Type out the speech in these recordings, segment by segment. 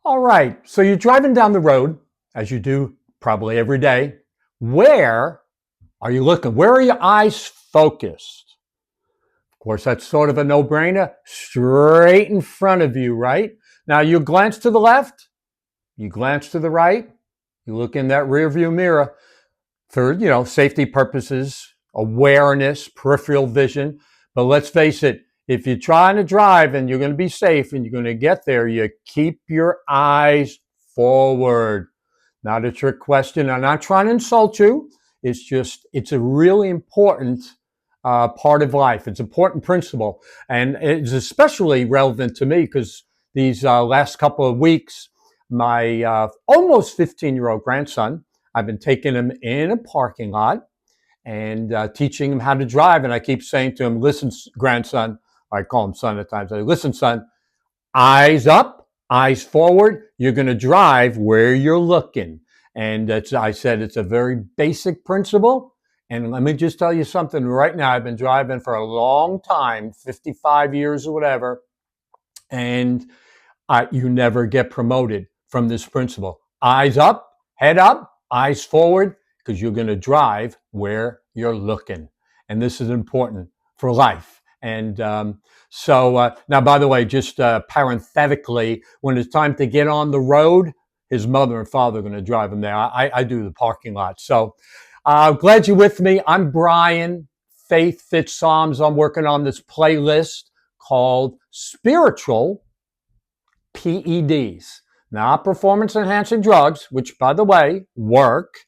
All right, so you're driving down the road, as you do probably every day. Where are you looking? Where are your eyes focused? Of course, that's sort of a no-brainer. Straight in front of you, right? Now, you glance to the left, you glance to the right, you look in that rear view mirror for, safety purposes, awareness, peripheral vision. But let's face it, if you're trying to drive and you're going to be safe and you're going to get there, you keep your eyes forward. Not a trick question. I'm not trying to insult you. It's a really important part of life. It's an important principle. And it's especially relevant to me because these last couple of weeks, my almost 15-year-old grandson, I've been taking him in a parking lot and teaching him how to drive. And I keep saying to him, listen, grandson, I call him son at times. I say, listen, son, eyes up, eyes forward. You're going to drive where you're looking. And I said, it's a very basic principle. And let me just tell you something right now. I've been driving for a long time, 55 years or whatever. And you never get promoted from this principle. Eyes up, head up, eyes forward, because you're going to drive where you're looking. And this is important for life. And now, by the way, just parenthetically, when it's time to get on the road, his mother and father are going to drive him there. I do the parking lot. So glad you're with me. I'm Brian, Faith Fit Psalms. I'm working on this playlist called Spiritual PEDs, not performance enhancing drugs, which, by the way, work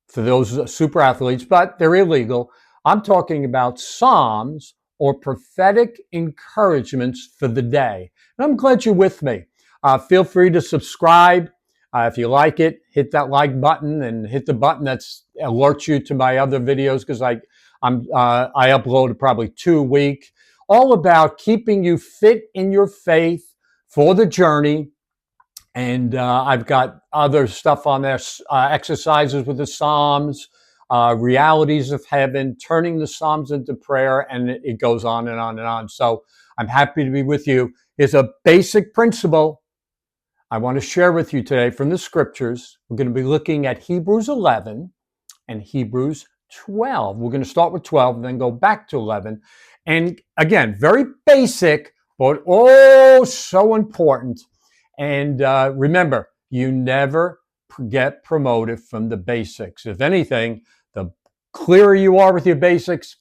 for those super athletes, but they're illegal. I'm talking about Psalms or prophetic encouragements for the day. And I'm glad you're with me. Feel free to subscribe. If you like it, hit that like button and hit the button that alerts you to my other videos because I upload probably 2 a week, all about keeping you fit in your faith for the journey. And I've got other stuff on there, exercises with the Psalms, realities of heaven, turning the Psalms into prayer, and it goes on and on and on. So I'm happy to be with you. It's a basic principle I want to share with you today from the scriptures. We're going to be looking at Hebrews 11 and Hebrews 12. We're going to start with 12 and then go back to 11. And again, very basic, but oh, so important. And remember, you never get promoted from the basics. If anything, the clearer you are with your basics,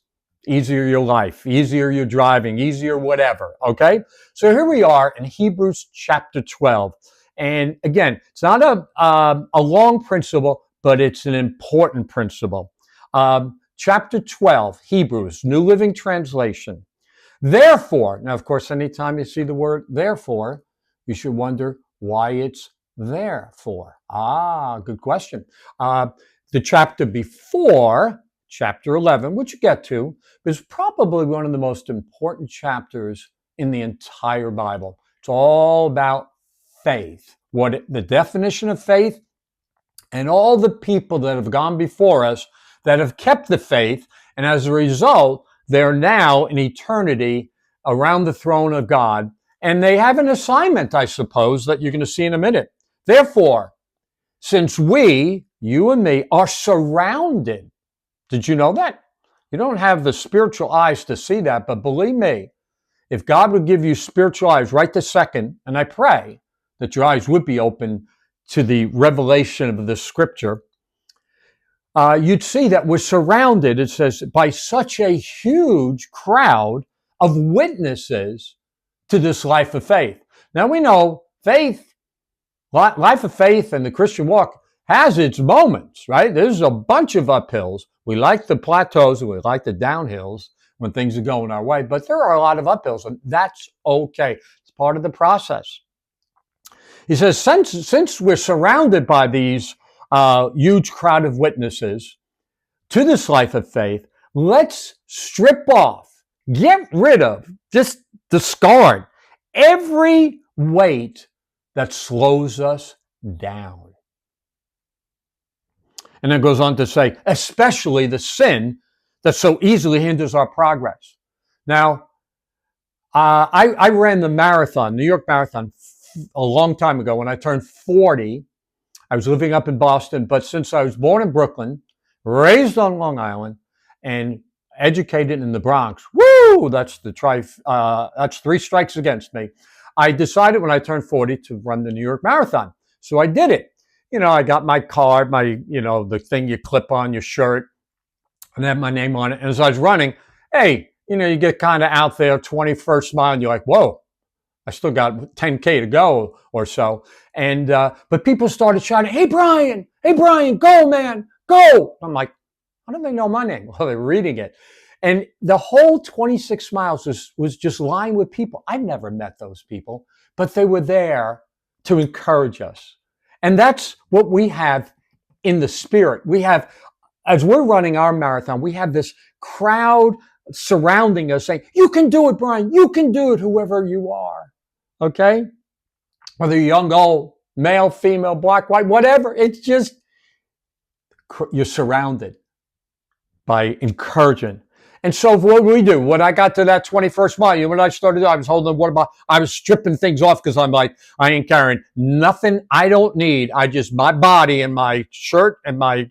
easier your life, easier your driving, easier whatever, okay? So here we are in Hebrews chapter 12. And again, it's not a long principle, but it's an important principle. Chapter 12, Hebrews, New Living Translation. Therefore, now, of course, anytime you see the word therefore, you should wonder why it's there for. Good question. The chapter before, chapter 11, which you get to, is probably one of the most important chapters in the entire Bible. It's all about faith, the definition of faith, and all the people that have gone before us that have kept the faith, and as a result, they're now in eternity around the throne of God. And they have an assignment, I suppose, that you're going to see in a minute. Therefore, since we, you and me, are surrounded, did you know that? You don't have the spiritual eyes to see that, but believe me, if God would give you spiritual eyes right this second, and I pray that your eyes would be open to the revelation of the scripture, you'd see that we're surrounded, it says, by such a huge crowd of witnesses to this life of faith. Now we know faith, life of faith and the Christian walk has its moments, right? There's a bunch of uphills. We like the plateaus and we like the downhills when things are going our way, but there are a lot of uphills and that's okay. It's part of the process. He says, since we're surrounded by these huge crowd of witnesses to this life of faith, let's strip off, get rid of, just discard every weight that slows us down. And then goes on to say, especially the sin that so easily hinders our progress. Now, I ran the marathon, New York Marathon, a long time ago, when I turned 40, I was living up in Boston, but since I was born in Brooklyn, raised on Long Island, and educated in the Bronx, woo, that's that's 3 strikes against me. I decided when I turned 40 to run the New York Marathon. So I did it. I got my card, the thing you clip on your shirt, and had my name on it. And as I was running, hey, you get kind of out there, 21st mile, and you're like, whoa, I still got 10K to go or so. And but people started shouting, hey, Brian, go, man, go. I'm like, how do they know my name? Well, they're reading it. And the whole 26 miles was just lined with people. I've never met those people, but they were there to encourage us. And that's what we have in the spirit. We have, as we're running our marathon, we have this crowd surrounding us saying, you can do it, Brian. You can do it, whoever you are. Okay? Whether you're young, old, male, female, black, white, whatever. It's just, you're surrounded by encouragement. And so what do we do? When I got to that 21st mile, what I started, I was holding the water bottle. I was stripping things off because I'm like, I ain't carrying nothing I don't need. My body and my shirt and my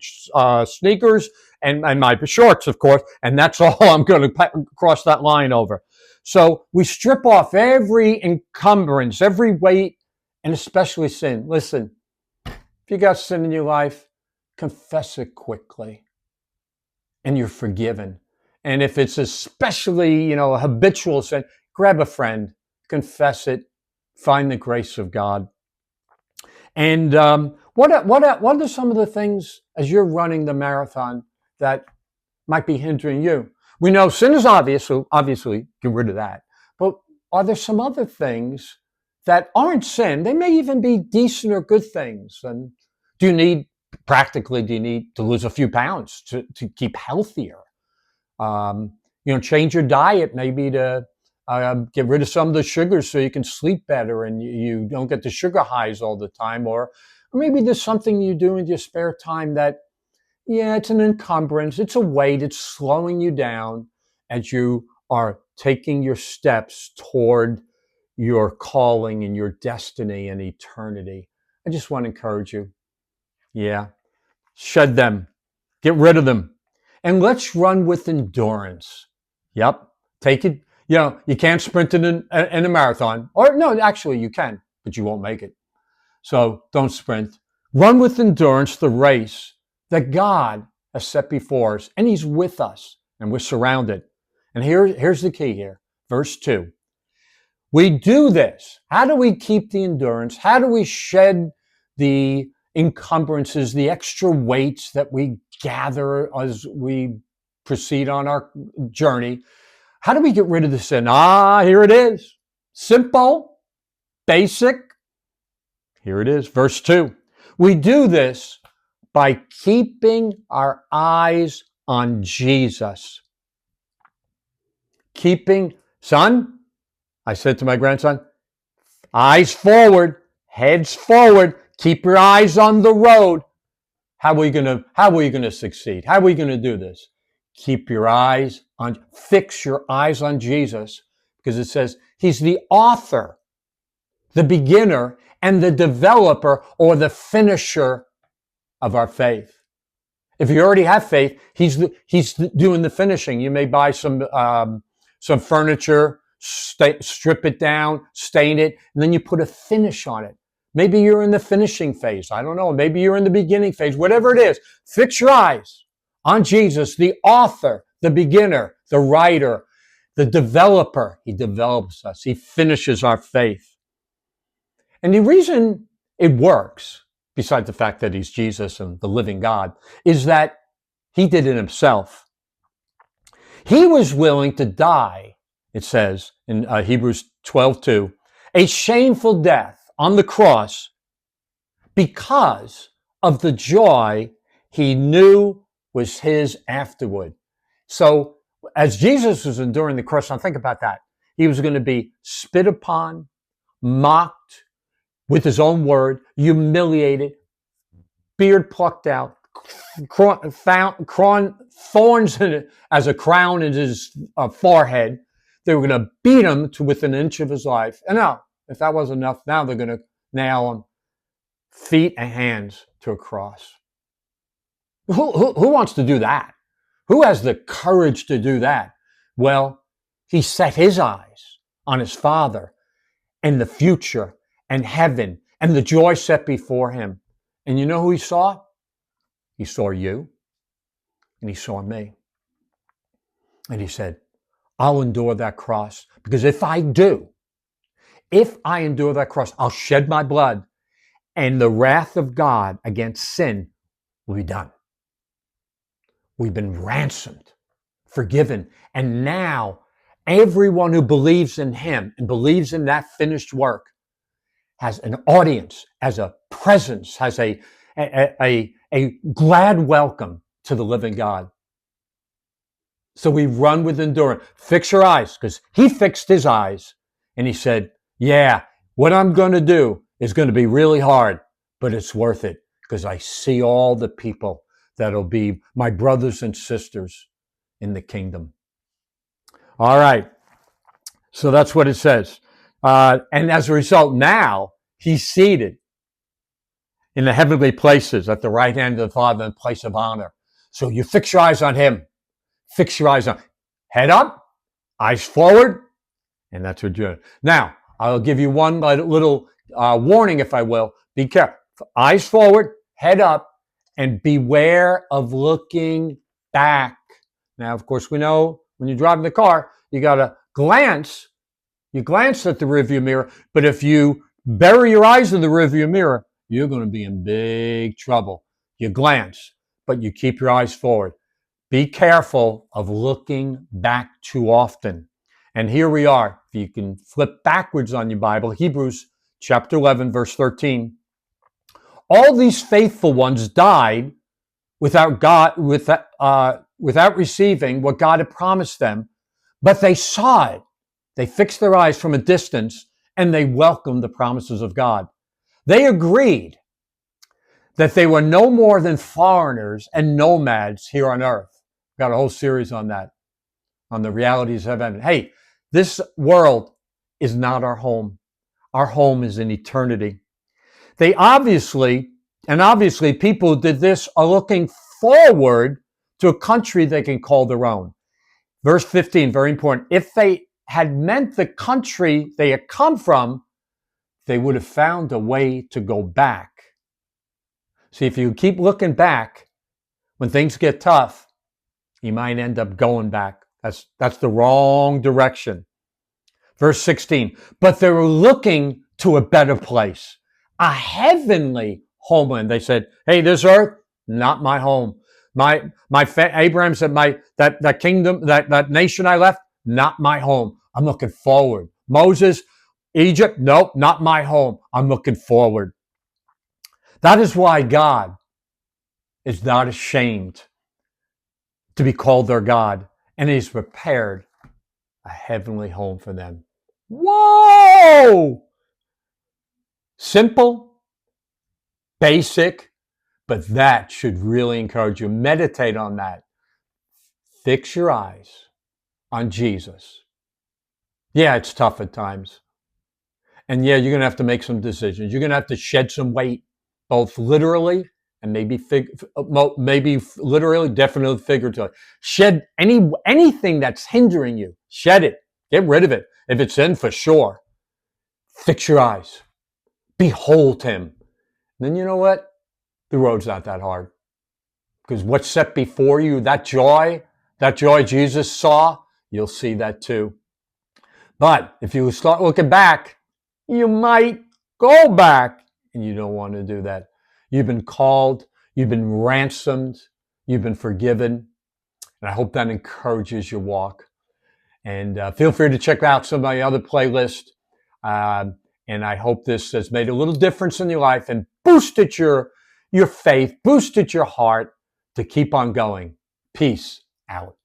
sneakers and my shorts, of course. And that's all I'm going to cross that line over. So we strip off every encumbrance, every weight, and especially sin. Listen, if you got sin in your life, confess it quickly and you're forgiven. And if it's especially, a habitual sin, grab a friend, confess it, find the grace of God. And what are some of the things as you're running the marathon that might be hindering you? We know sin is obvious, so obviously get rid of that. But are there some other things that aren't sin? They may even be decent or good things. And do you need to lose a few pounds to keep healthier? Change your diet maybe to get rid of some of the sugars so you can sleep better and you don't get the sugar highs all the time. Or maybe there's something you do in your spare time that, it's an encumbrance, it's a weight, it's slowing you down as you are taking your steps toward your calling and your destiny and eternity. I just want to encourage you. Yeah. Shed them. Get rid of them. And let's run with endurance. Yep. Take it. You can't sprint in a marathon. Or no, actually you can, but you won't make it. So don't sprint. Run with endurance the race that God has set before us. And He's with us. And we're surrounded. And here's the key here. Verse 2. We do this. How do we keep the endurance? How do we shed the encumbrances, the extra weights that we gather as we proceed on our journey? How do we get rid of the sin? Here it is. Simple, basic. Here it is, verse 2. We do this by keeping our eyes on Jesus. Son, I said to my grandson, eyes forward, heads forward. Keep your eyes on the road. How are we going to succeed? How are we going to do this? Fix your eyes on Jesus, because it says He's the author, the beginner, and the developer or the finisher of our faith. If you already have faith, He's doing the finishing. You may buy some furniture, strip it down, stain it, and then you put a finish on it. Maybe you're in the finishing phase. I don't know. Maybe you're in the beginning phase. Whatever it is, fix your eyes on Jesus, the author, the beginner, the writer, the developer. He develops us. He finishes our faith. And the reason it works, besides the fact that He's Jesus and the living God, is that He did it Himself. He was willing to die, it says in Hebrews 12:2, a shameful death on the cross because of the joy He knew was His afterward. So as Jesus was enduring the cross, now think about that. He was going to be spit upon, mocked with His own word, humiliated, beard plucked out, thorns as a crown in His forehead. They were going to beat Him to within an inch of His life. And now, If that wasn't enough, now they're going to nail him feet and hands to a cross. Who wants to do that? Who has the courage to do that? Well, he set his eyes on his Father and the future and heaven and the joy set before him. And you know who he saw? He saw you and he saw me. And he said, I'll endure that cross, because if I endure that cross, I'll shed my blood, and the wrath of God against sin will be done. We've been ransomed, forgiven, and now everyone who believes in him and believes in that finished work has an audience, has a presence, has a glad welcome to the living God. So we run with endurance. Fix your eyes, because he fixed his eyes and he said, yeah, what I'm going to do is going to be really hard, but it's worth it, because I see all the people that'll be my brothers and sisters in the kingdom. All right. So that's what it says. And as a result, now he's seated in the heavenly places at the right hand of the Father in place of honor. So you fix your eyes on him. Fix your eyes on head up, eyes forward, and that's what you're doing. Now, I'll give you one little warning, if I will. Be careful. Eyes forward, head up, and beware of looking back. Now, of course, we know when you're driving the car, you got to glance. You glance at the rearview mirror, but if you bury your eyes in the rearview mirror, you're going to be in big trouble. You glance, but you keep your eyes forward. Be careful of looking back too often. And here we are. If you can flip backwards on your Bible, Hebrews chapter 11, verse 13. All these faithful ones died without receiving what God had promised them, but they saw it. They fixed their eyes from a distance and they welcomed the promises of God. They agreed that they were no more than foreigners and nomads here on earth. Got a whole series on that, on the realities of heaven. Hey, this world is not our home. Our home is in eternity. Obviously, people who did this are looking forward to a country they can call their own. Verse 15, very important. If they had meant the country they had come from, they would have found a way to go back. See, if you keep looking back, when things get tough, you might end up going back. That's the wrong direction. Verse 16, but they were looking to a better place, a heavenly homeland. They said, hey, this earth, not my home. Abraham said, that kingdom, that nation I left, not my home. I'm looking forward. Moses, Egypt, nope, not my home. I'm looking forward. That is why God is not ashamed to be called their God, and he's prepared a heavenly home for them. Whoa! Simple, basic, but that should really encourage you. Meditate on that. Fix your eyes on Jesus. Yeah, it's tough at times. And yeah, you're going to have to make some decisions. You're going to have to shed some weight, both literally and maybe literally, definitely figuratively. Shed anything that's hindering you. Shed it. Get rid of it. If it's in, for sure. Fix your eyes. Behold him. And then you know what? The road's not that hard. Because what's set before you, that joy Jesus saw, you'll see that too. But if you start looking back, you might go back, and you don't want to do that. You've been called, you've been ransomed, you've been forgiven, and I hope that encourages your walk. And feel free to check out some of my other playlists. And I hope this has made a little difference in your life and boosted your faith, boosted your heart to keep on going. Peace out.